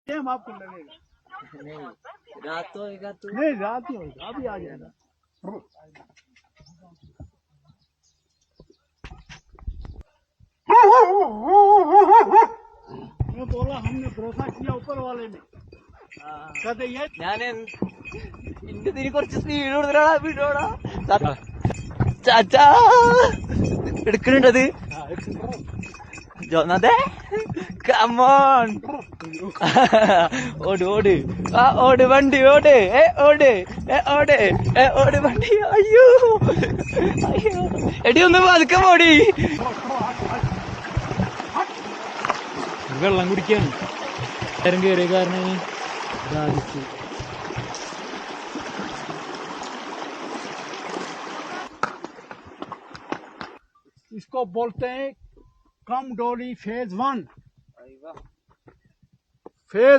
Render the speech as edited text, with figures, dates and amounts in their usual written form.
Time आपको लगेगा। नहीं रात तो होएगा तो नहीं रात ही होगा, अभी आ जाएगा। मैं बोला हमने भरोसा किया ऊपर वाले ने, कहते ये ഞാൻ എന്റെ തിരി കുറച്ച് സ്പീഡ് കൊടുത്തിട്ടാ വീടോടാ ചാച്ചാ എടുക്കണുണ്ടത് ജോനാഥേ കമോൺ ഓട് ഓട് ആ ഓട് വണ്ടി ഓട് ഓട് ഓട് ഓട് വണ്ടി അയ്യോ അയ്യോ എടി ഒന്ന് പതുക്കെ പോടി വെള്ളം കുടിക്കാൻ നേരം കയറിയ കാരണം ബാധിച്ചു. इसको बोलते हैं कम डोली फेज 1। फेज